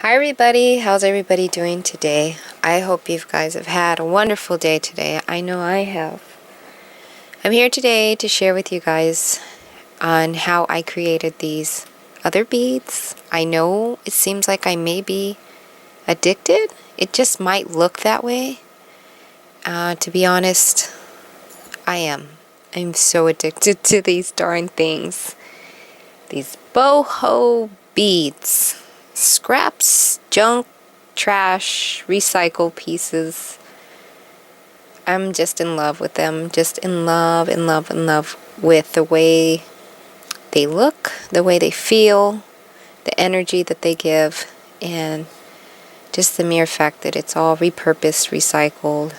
Hi everybody, how's everybody doing today? I hope you guys have had a wonderful day today. I know I have. I'm here today to share with you guys on how I created these other beads. I know it seems like I may be addicted. It just might look that way. To be honest, I am. I'm so addicted to these darn things. These boho beads. Scraps, junk, trash, recycle pieces. I'm just in love with them. Just in love with the way they look, the way they feel, the energy that they give, and just the mere fact that it's all repurposed, recycled,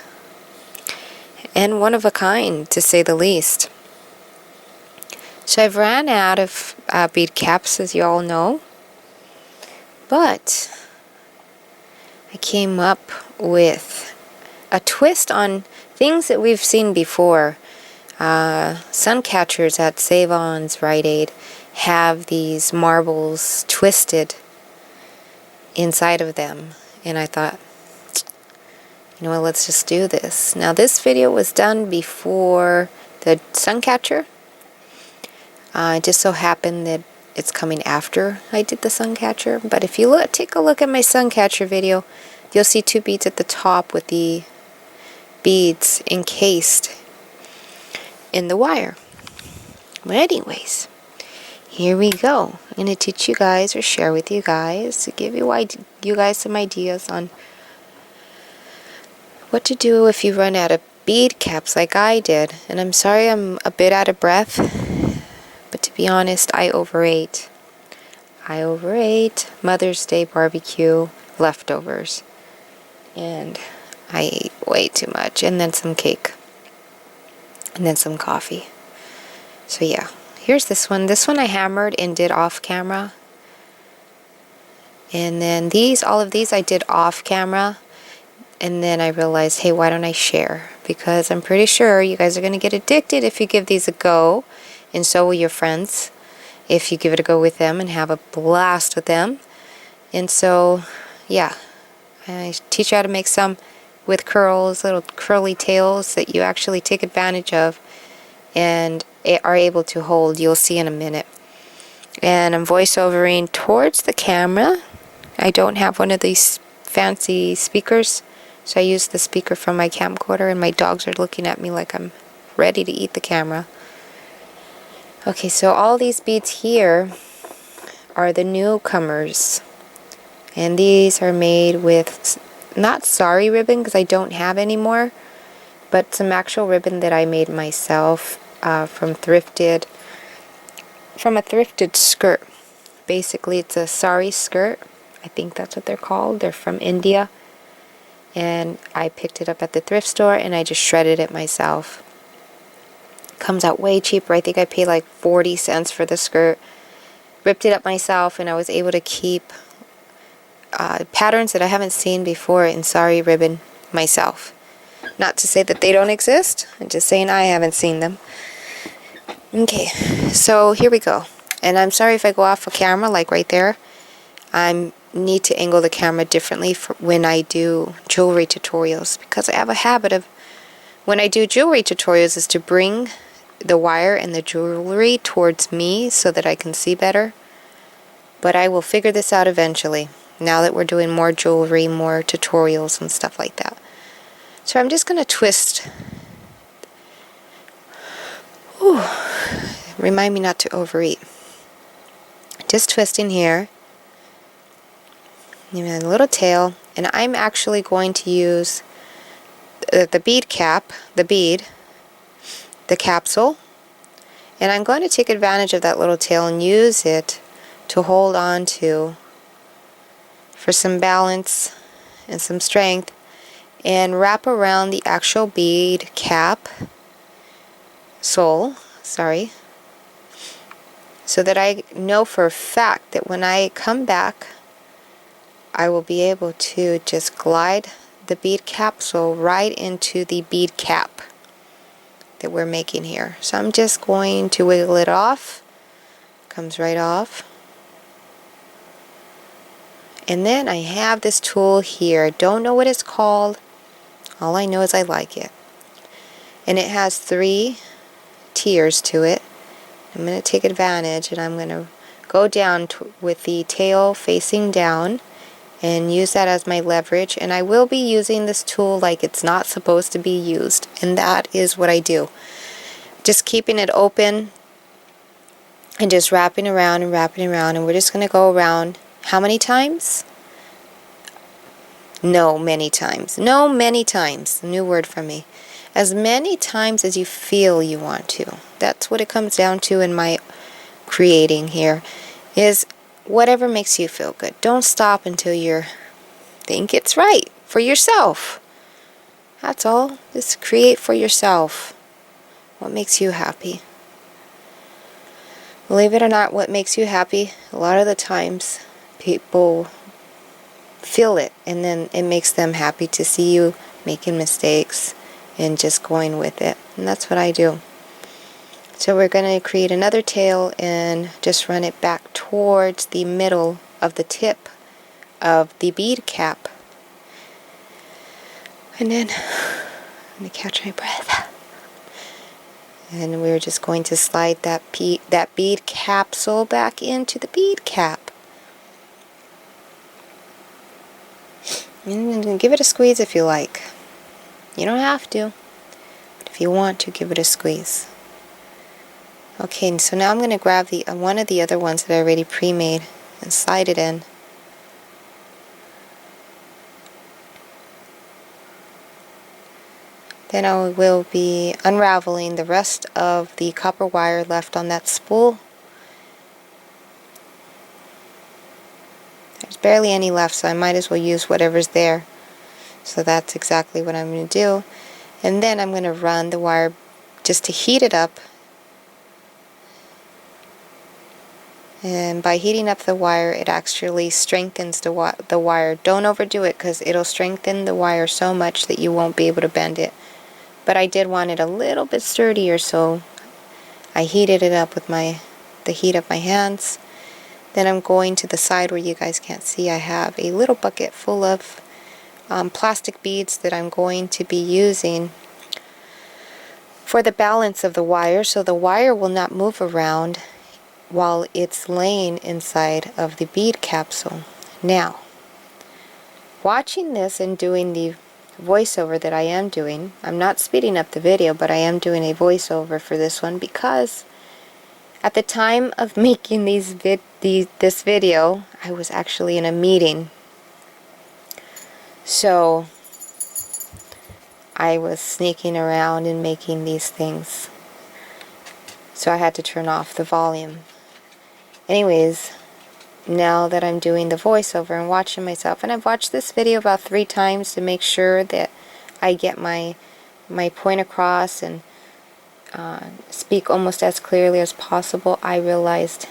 and one of a kind, to say the least. So I've ran out of bead caps, as you all know, but I came up with a twist on things that we've seen before. Sun catchers at Save-On's Rite Aid have these marbles twisted inside of them, and I thought, you know what, let's just do this. Now this video was done before the sun catcher. It just so happened that it's coming after I did the sun catcher, but if you take a look at my sun catcher video, you'll see two beads at the top with the beads encased in the wire. But anyways, here we go. I'm going to teach you guys, or share with you guys, to give you guys some ideas on what to do if you run out of bead caps like I did. And I'm sorry I'm a bit out of breath, but to be honest, I overate. I overate Mother's Day barbecue leftovers, and I ate way too much, and then some cake, and then some coffee. So yeah, here's this one. This one I hammered and did off camera. And then all of these I did off camera. And then I realized, hey, why don't I share? Because I'm pretty sure you guys are going to get addicted if you give these a go. And so will your friends if you give it a go with them and have a blast with them. And so, yeah, I teach you how to make some with curls, little curly tails that you actually take advantage of and are able to hold. You'll see in a minute. And I'm voiceovering towards the camera. I don't have one of these fancy speakers, so I use the speaker from my camcorder, and my dogs are looking at me like I'm ready to eat the camera. Okay, so all these beads here are the newcomers, and these are made with not sari ribbon because I don't have any more, but some actual ribbon that I made myself from a thrifted skirt. Basically, it's a sari skirt. I think that's what they're called. They're from India. And I picked it up at the thrift store and I just shredded it myself. Comes out way cheaper. I think I paid like 40 cents for the skirt. Ripped it up myself, and I was able to keep patterns that I haven't seen before in sari ribbon myself. Not to say that they don't exist. I'm just saying I haven't seen them. Okay, so here we go. And I'm sorry if I go off of camera, like right there. I need to angle the camera differently for when I do jewelry tutorials, because I have a habit of, when I do jewelry tutorials, is to bring the wire and the jewelry towards me so that I can see better. But I will figure this out eventually, now that we're doing more jewelry, more tutorials and stuff like that. So I'm just going to twist. Ooh. Remind me not to overeat. Just twisting here. Give me a little tail, and I'm actually going to use the bead cap, the capsule, and I'm going to take advantage of that little tail and use it to hold on to for some balance and some strength, and wrap around the actual bead cap sole, so that I know for a fact that when I come back, I will be able to just glide the bead capsule right into the bead cap that we're making here. So I'm just going to wiggle it off. Comes right off. And then I have this tool here. Don't know what it's called. All I know is I like it. And it has 3 tiers to it. I'm going to take advantage, and I'm going to go down with the tail facing down and use that as my leverage. And I will be using this tool like it's not supposed to be used, and that is what I do. Just keeping it open and just wrapping around and wrapping around, and we're just going to go around how many times? No, many times. No, many times. New word from me. As many times as you feel you want to. That's what it comes down to in my creating here, is whatever makes you feel good. Don't stop until you think it's right for yourself. That's all. Just create for yourself what makes you happy. Believe it or not, what makes you happy, a lot of the times people feel it, and then it makes them happy to see you making mistakes and just going with it. And that's what I do. So we're going to create another tail and just run it back towards the middle of the tip of the bead cap. And then I'm going to catch my breath. And we're just going to slide that bead capsule back into the bead cap. And give it a squeeze if you like. You don't have to, but if you want to, give it a squeeze. Okay, so now I'm going to grab the one of the other ones that I already pre-made and slide it in. Then I will be unraveling the rest of the copper wire left on that spool. There's barely any left, so I might as well use whatever's there. So that's exactly what I'm going to do. And then I'm going to run the wire just to heat it up. And by heating up the wire, it actually strengthens the wire. Don't overdo it, because it'll strengthen the wire so much that you won't be able to bend it. But I did want it a little bit sturdier, so I heated it up with the heat of my hands. Then I'm going to the side where you guys can't see. I have a little bucket full of plastic beads that I'm going to be using for the balance of the wire, so the wire will not move around while it's laying inside of the bead capsule. Now, watching this and doing the voiceover that I am doing, I'm not speeding up the video, but I am doing a voiceover for this one because at the time of making this video, I was actually in a meeting. So I was sneaking around and making these things. So I had to turn off the volume. Anyways, now that I'm doing the voiceover and watching myself, and I've watched this video about 3 times to make sure that I get my point across and speak almost as clearly as possible, I realized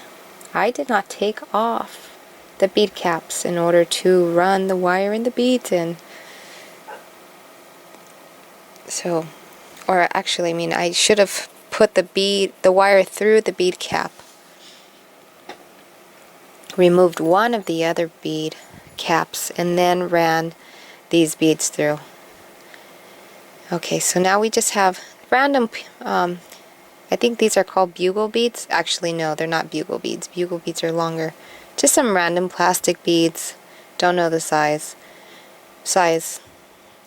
I did not take off the bead caps in order to run the wire and the beads in. So, or actually, I mean, I should have put the wire through the bead cap, removed one of the other bead caps, and then ran these beads through. Okay, so now we just have random, I think these are called bugle beads. Actually, no, they're not bugle beads. Bugle beads are longer. Just some random plastic beads. Don't know the size.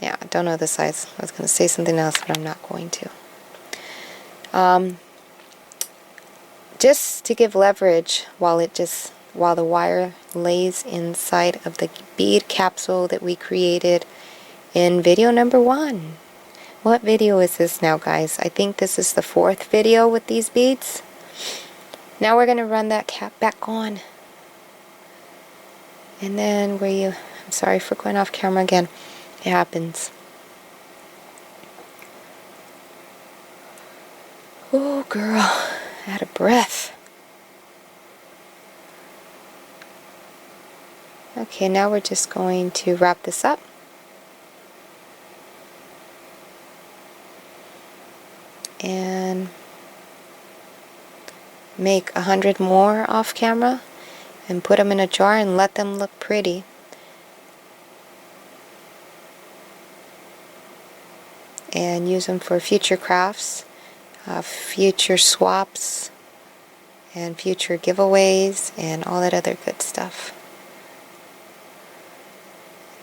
Yeah, don't know the size. I was going to say something else, but I'm not going to. Just to give leverage while the wire lays inside of the bead capsule that we created in video number 1. What video is this now, guys? I think this is the 4th video with these beads. Now we're going to run that cap back on. And then I'm sorry for going off camera again. It happens. Oh, girl. Out of breath. Okay, now we're just going to wrap this up. And make 100 more off camera and put them in a jar and let them look pretty. and use them for future crafts, future swaps, and future giveaways, and all that other good stuff.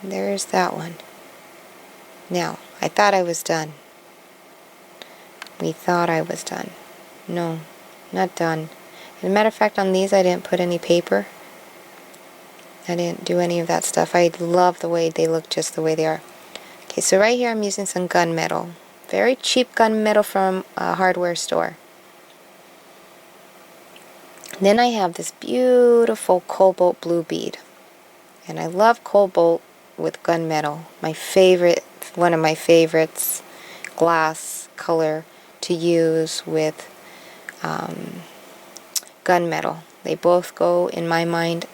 And there's that one. Now, I thought I was done. We thought I was done. No, not done. As a matter of fact, on these I didn't put any paper. I didn't do any of that stuff. I love the way they look just the way they are. Okay, so right here I'm using some gunmetal. Very cheap gunmetal from a hardware store. Then I have this beautiful cobalt blue bead. And I love cobalt with gunmetal. My favorite, one of my favorites, glass color to use with gunmetal. They both go, in my mind,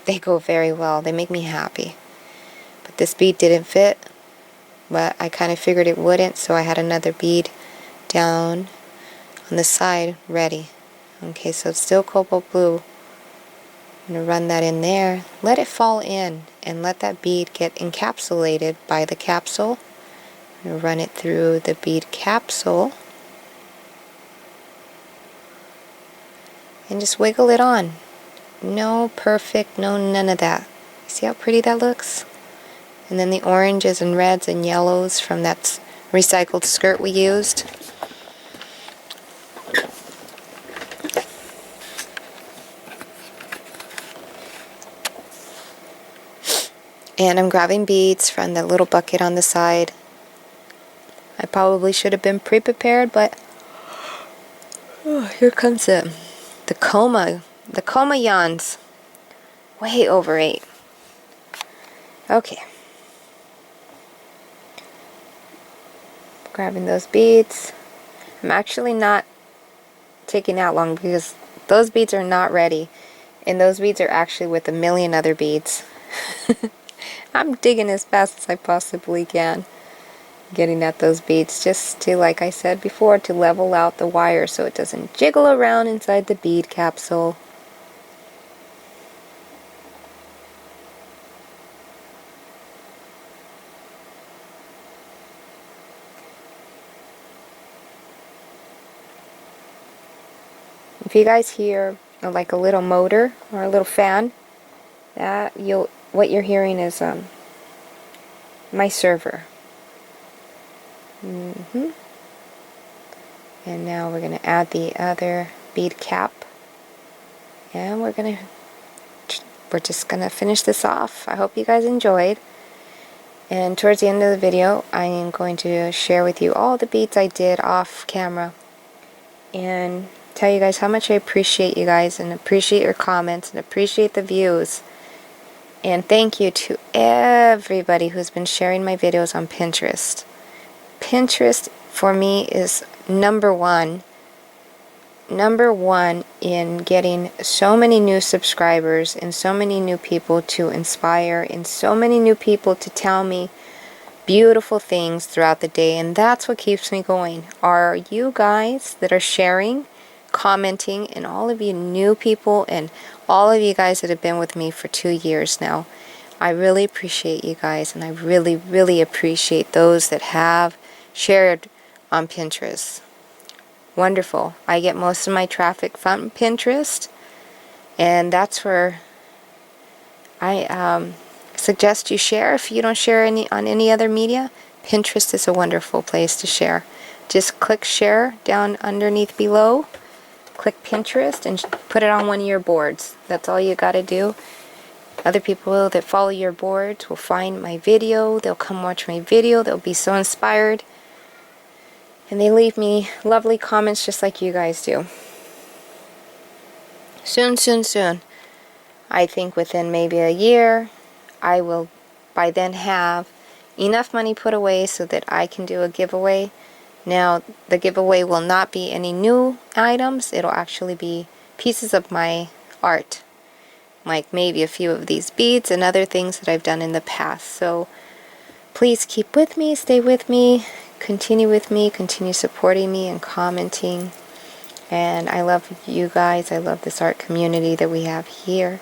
they go very well. They make me happy. But this bead didn't fit, but I kind of figured it wouldn't, so I had another bead down on the side ready. Okay, so it's still cobalt blue. I'm going to run that in there. Let it fall in and let that bead get encapsulated by the capsule. I'm going to run it through the bead capsule. And just wiggle it on. No perfect, no none of that. See how pretty that looks? And then the oranges and reds and yellows from that recycled skirt we used. And I'm grabbing beads from the little bucket on the side. I probably should have been pre-prepared, but here comes it. The coma yawns. Way over 8. Okay. Grabbing those beads. I'm actually not taking that long because those beads are not ready. And those beads are actually with a million other beads. I'm digging as fast as I possibly can. Getting at those beads just to, like I said before, to level out the wire so it doesn't jiggle around inside the bead capsule. If you guys hear like a little motor or a little fan, what you're hearing is my server. And now we're going to add the other bead cap, and we're just going to finish this off. I hope you guys enjoyed, and towards the end of the video I am going to share with you all the beads I did off camera and tell you guys how much I appreciate you guys and appreciate your comments and appreciate the views. And thank you to everybody who's been sharing my videos on Pinterest. Pinterest for me is number one in getting so many new subscribers and so many new people to inspire and so many new people to tell me beautiful things throughout the day, and that's what keeps me going. Are you guys that are sharing, commenting, and all of you new people and all of you guys that have been with me for 2 years now. I really appreciate you guys, and I really appreciate those that have shared on Pinterest. Wonderful. I get most of my traffic from Pinterest, and that's where I suggest you share. If you don't share on any other media, Pinterest is a wonderful place to share. Just click share down underneath below, click Pinterest, and put it on one of your boards. That's all you gotta do. Other people that follow your boards will find my video, they'll come watch my video, they'll be so inspired, and they leave me lovely comments just like you guys do. Soon, I think within maybe a year, I will by then have enough money put away so that I can do a giveaway. Now, the giveaway will not be any new items, it'll actually be pieces of my art, like maybe a few of these beads and other things that I've done in the past. So please keep with me, stay with me, continue with me, continue supporting me and commenting. And I love you guys. I love this art community that we have here.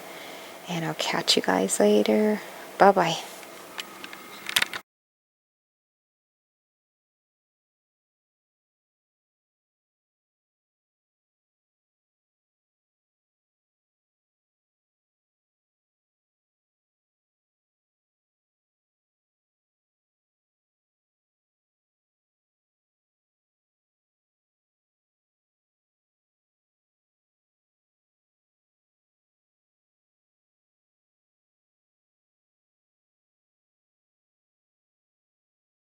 And I'll catch you guys later. Bye-bye.